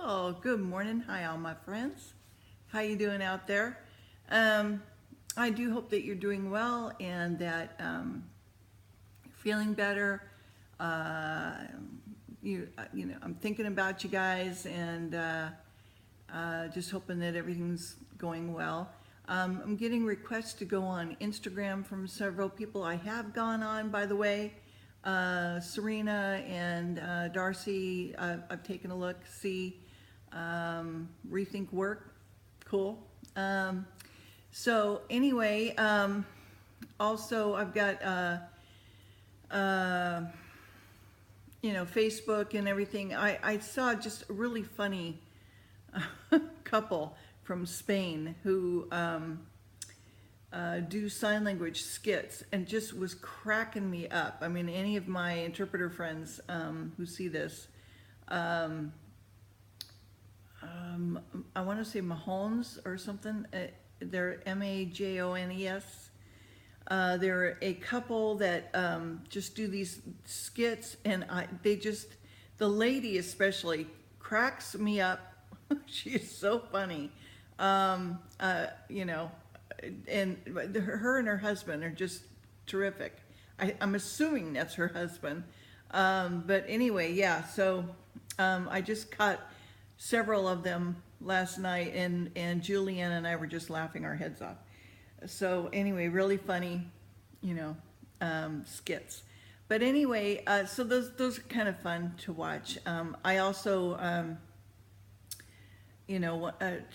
Oh, good morning. Hi, all my friends. How you doing out there? I do hope that you're doing well and that you're feeling better. Uh, I'm thinking about you guys and just hoping that everything's going well. I'm getting requests to go on Instagram from several people. I have gone on, by the way. Serena and Darcy, I've taken a look, see, rethink work, cool. So anyway, also I've got, Facebook and everything. I saw just a really funny couple from Spain who do sign language skits and just was cracking me up. I mean, any of my interpreter friends who see this, I want to say Mahones or something. They're Majones. They're a couple that just do these skits, and the lady especially cracks me up. She's so funny. And her and her husband are just terrific. I'm assuming that's her husband. But anyway, yeah, so I just caught several of them last night, and Julianne and I were just laughing our heads off. So anyway, really funny, skits. But anyway, so those are kind of fun to watch. I also,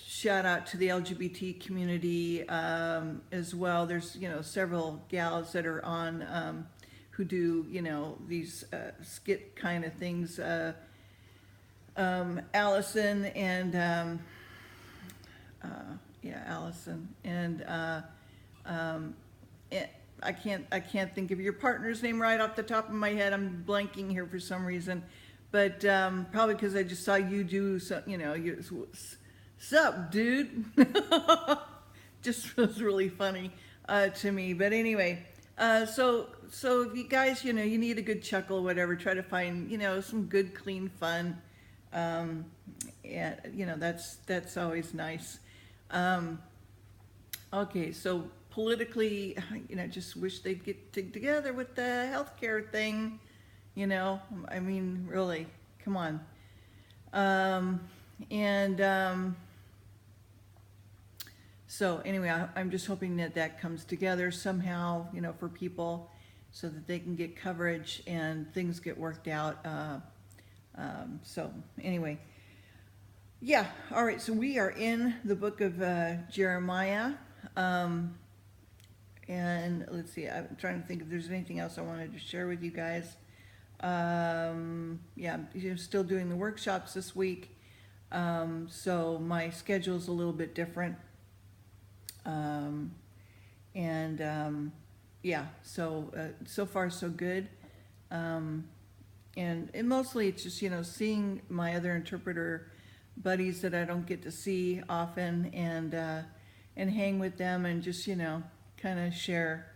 shout out to the LGBT community as well. There's, several gals that are on who do, these skit kind of things. Allison and, Allison and I can't think of your partner's name right off the top of my head. I'm blanking here for some reason. But probably because I just saw you do, sup, dude? Just was really funny to me. But anyway, so if you guys, you need a good chuckle, whatever, try to find, some good, clean fun. And that's always nice. Okay, so politically, just wish they'd get together with the healthcare thing. I mean, really, come on. So anyway, I'm just hoping that comes together somehow, for people so that they can get coverage and things get worked out. So anyway, yeah, all right, so we are in the book of Jeremiah. And let's see, I'm trying to think if there's anything else I wanted to share with you guys. You're still doing the workshops this week, so my schedule's a little bit different. So far so good. And mostly it's just, seeing my other interpreter buddies that I don't get to see often, and hang with them and just, kind of share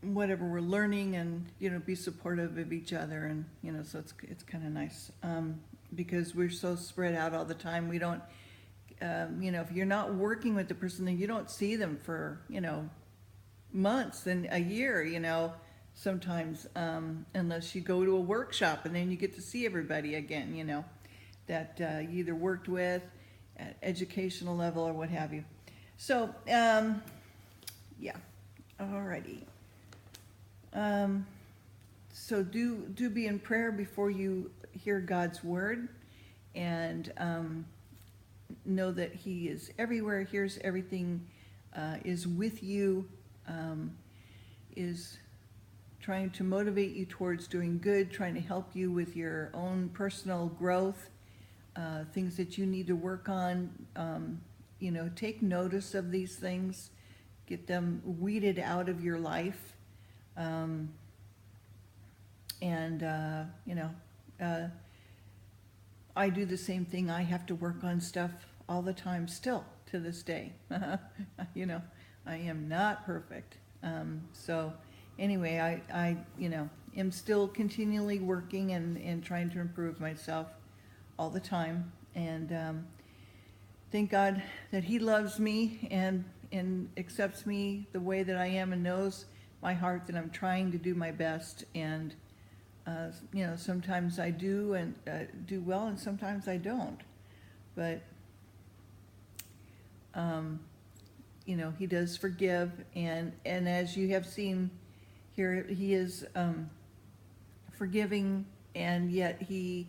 whatever we're learning, and be supportive of each other, and so it's kind of nice, because we're so spread out all the time. We don't if you're not working with the person, then you don't see them for months and a year, sometimes, unless you go to a workshop, and then you get to see everybody again, that you either worked with at educational level or what have you. So alrighty. So do be in prayer before you hear God's word, and know that He is everywhere, hears everything, is with you, is trying to motivate you towards doing good, trying to help you with your own personal growth, things that you need to work on. Take notice of these things, get them weeded out of your life. I do the same thing. I have to work on stuff all the time still to this day. I am not perfect. So anyway, I am still continually working and trying to improve myself all the time. And thank God that He loves me and accepts me the way that I am and knows my heart that I'm trying to do my best. And sometimes I do and do well, and sometimes I don't. But He does forgive, and as you have seen here, He is forgiving, and yet He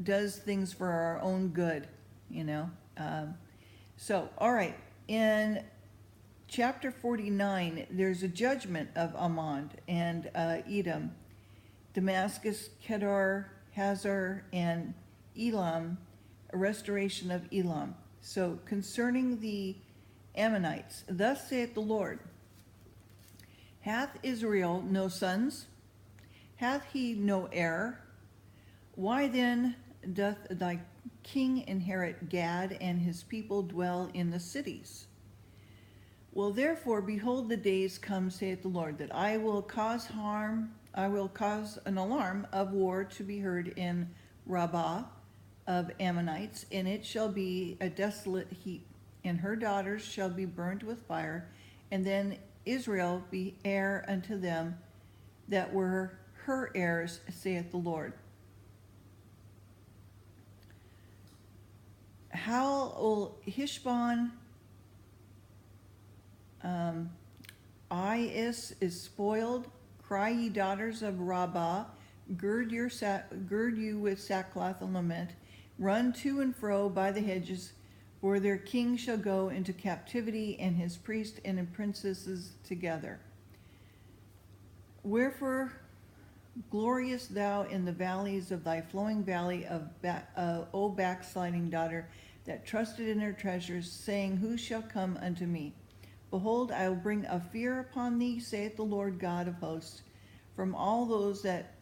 does things for our own good. So, all right, in chapter 49, there's a judgment of Ammon and Edom, Damascus, Kedar, Hazor, and Elam, a restoration of Elam. So concerning the Ammonites, thus saith the Lord, hath Israel no sons? Hath he no heir? Why then doth thy king inherit Gad, and his people dwell in the cities? Well, therefore, behold, the days come, saith the Lord, that I will cause an alarm of war to be heard in Rabbah of Ammonites, and it shall be a desolate heap, and her daughters shall be burnt with fire, and then Israel be heir unto them that were her heirs, saith the Lord. How Hishbon Is spoiled, cry ye daughters of Rabbah, gird you with sackcloth and lament, run to and fro by the hedges, for their king shall go into captivity, and his priests and his princesses together. Wherefore gloriest thou in the valleys of thy flowing valley O backsliding daughter, that trusted in her treasures, saying, who shall come unto me? Behold, I will bring a fear upon thee, saith the Lord God of hosts, from all those that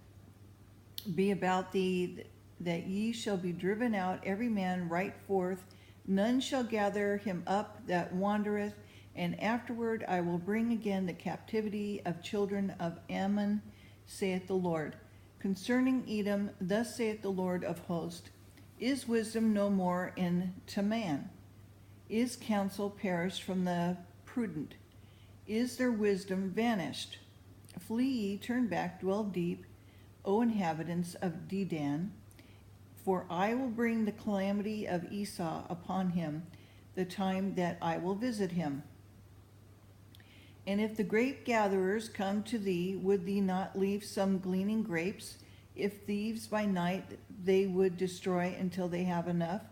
be about thee, that ye shall be driven out, every man right forth. None shall gather him up that wandereth, and afterward I will bring again the captivity of children of Ammon, saith the Lord. Concerning Edom, thus saith the Lord of hosts, is wisdom no more in Teman? Is counsel perished from the prudent? Is their wisdom vanished? Flee ye, turn back, dwell deep, O inhabitants of Dedan, for I will bring the calamity of Esau upon him, the time that I will visit him. And if the grape gatherers come to thee, would thee not leave some gleaning grapes? If thieves by night, they would destroy until they have enough.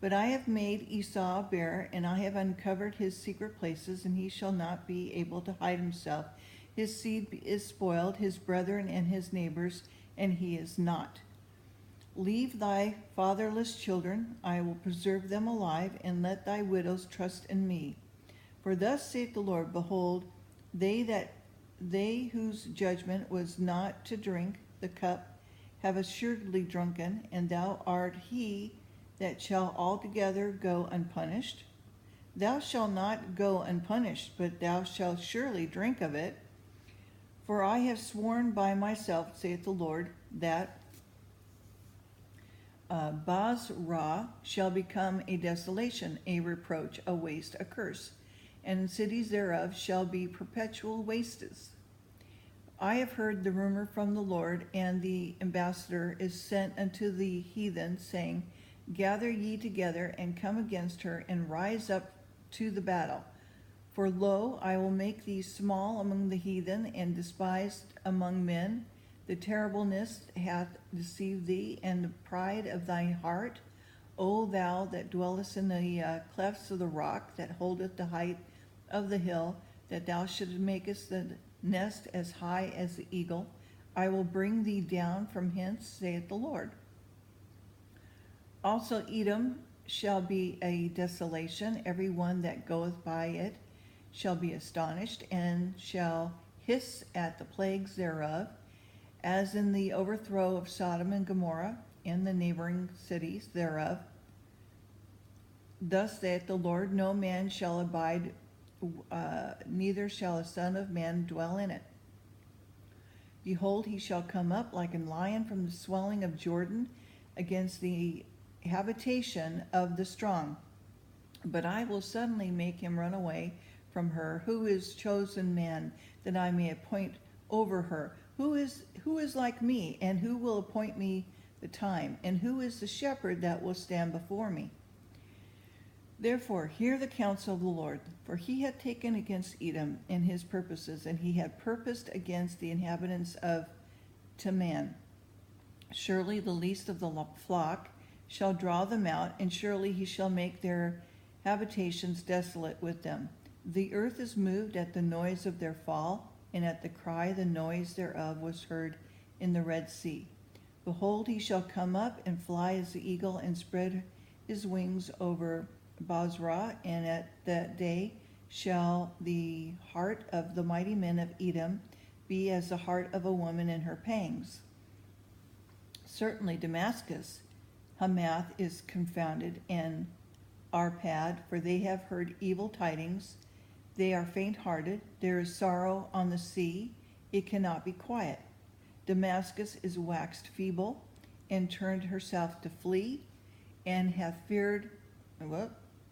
But I have made Esau bare, and I have uncovered his secret places, and he shall not be able to hide himself. His seed is spoiled, his brethren and his neighbors, and he is not. Leave thy fatherless children, I will preserve them alive, and let thy widows trust in me. For thus saith the Lord, behold, they whose judgment was not to drink the cup have assuredly drunken, and thou art he that shall altogether go unpunished. Thou shalt not go unpunished, but thou shalt surely drink of it. For I have sworn by myself, saith the Lord, that Basra shall become a desolation, a reproach, a waste, a curse, and cities thereof shall be perpetual wastes. I have heard the rumor from the Lord, and the ambassador is sent unto the heathen, saying, gather ye together, and come against her, and rise up to the battle. For lo, I will make thee small among the heathen, and despised among men. The terribleness hath deceived thee, and the pride of thy heart, O thou that dwellest in the clefts of the rock, that holdeth the height of the hill, that thou shouldst makest the nest as high as the eagle. I will bring thee down from hence, saith the Lord. Also Edom shall be a desolation, every one that goeth by it shall be astonished, and shall hiss at the plagues thereof, as in the overthrow of Sodom and Gomorrah, and the neighboring cities thereof. Thus saith the Lord, no man shall abide, neither shall a son of man dwell in it. Behold, he shall come up like a lion from the swelling of Jordan against the habitation of the strong. But I will suddenly make him run away from her, who is chosen man, that I may appoint over her. Who is like me, and who will appoint me the time? And who is the shepherd that will stand before me? Therefore, hear the counsel of the Lord, for he had taken against Edom in his purposes, and he had purposed against the inhabitants of Teman. Surely the least of the flock shall draw them out, and surely he shall make their habitations desolate with them. The earth is moved at the noise of their fall, and at the cry the noise thereof was heard in the Red Sea. Behold, he shall come up and fly as the eagle, and spread his wings over Basra, and at that day shall the heart of the mighty men of Edom be as the heart of a woman in her pangs. Certainly Damascus, Hamath is confounded, and Arpad, for they have heard evil tidings. They are faint-hearted. There is sorrow on the sea. It cannot be quiet. Damascus is waxed feeble, and turned herself to flee, and hath feared,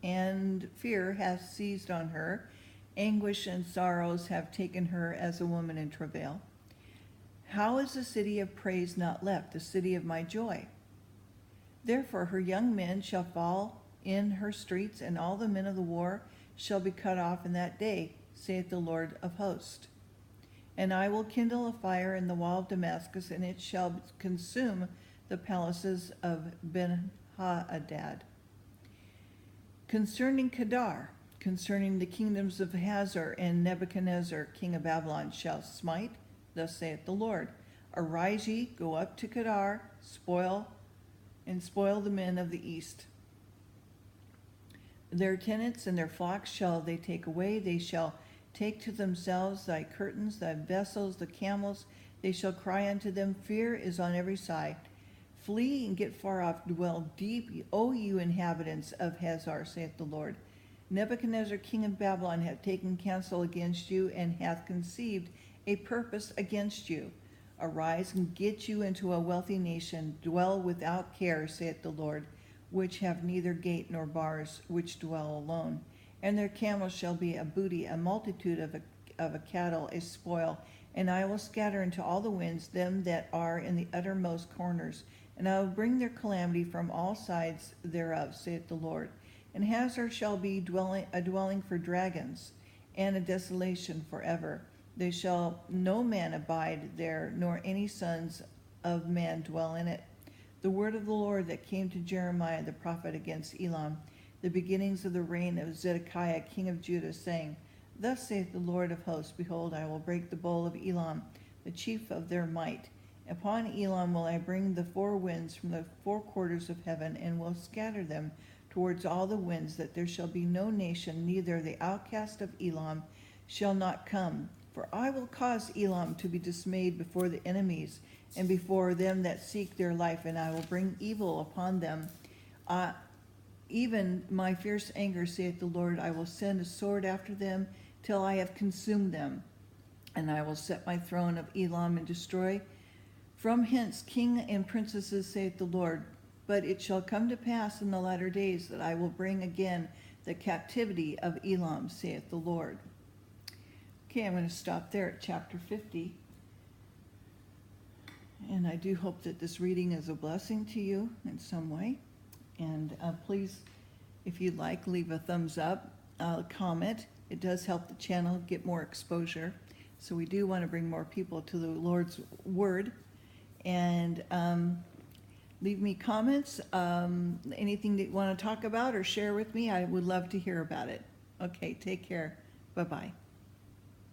and fear hath seized on her. Anguish and sorrows have taken her as a woman in travail. How is the city of praise not left, the city of my joy? Therefore her young men shall fall in her streets, and all the men of the war shall be cut off in that day, saith the Lord of hosts. And I will kindle a fire in the wall of Damascus, and it shall consume the palaces of Ben-Hadad. Concerning Kedar, concerning the kingdoms of Hazor, and Nebuchadnezzar king of Babylon shall smite, thus saith the Lord. Arise ye, go up to Kedar, spoil the men of the east. Their tenants and their flocks shall they take away. They shall take to themselves thy curtains, thy vessels, the camels. They shall cry unto them, fear is on every side. Flee and get far off, dwell deep, O you inhabitants of Hazor, saith the Lord. Nebuchadnezzar king of Babylon hath taken counsel against you, and hath conceived a purpose against you. Arise and get you into a wealthy nation, dwell without care, saith the Lord, which have neither gate nor bars, which dwell alone. And their camels shall be a booty, a multitude of a cattle, a spoil. And I will scatter into all the winds them that are in the uttermost corners, and I will bring their calamity from all sides thereof, saith the Lord. And Hazor shall be a dwelling for dragons, and a desolation forever. There shall no man abide there, nor any sons of man dwell in it. The word of the Lord that came to Jeremiah the prophet against Elam, the beginnings of the reign of Zedekiah king of Judah, saying, Thus saith the Lord of hosts, Behold, I will break the bow of Elam, the chief of their might. Upon Elam will I bring the four winds from the four quarters of heaven, and will scatter them towards all the winds, that there shall be no nation, neither the outcast of Elam shall not come. For I will cause Elam to be dismayed before the enemies, and before them that seek their life, and I will bring evil upon them. Even my fierce anger, saith the Lord, I will send a sword after them, till I have consumed them. And I will set my throne of Elam, and destroy from hence king and princesses, saith the Lord. But it shall come to pass in the latter days that I will bring again the captivity of Elam, saith the Lord. Okay, I'm going to stop there at chapter 50. And I do hope that this reading is a blessing to you in some way. And please, if you'd like, leave a thumbs up, comment. It does help the channel get more exposure. So we do want to bring more people to the Lord's Word. And leave me comments, anything that you want to talk about or share with me. I would love to hear about it. Okay, take care. Bye-bye.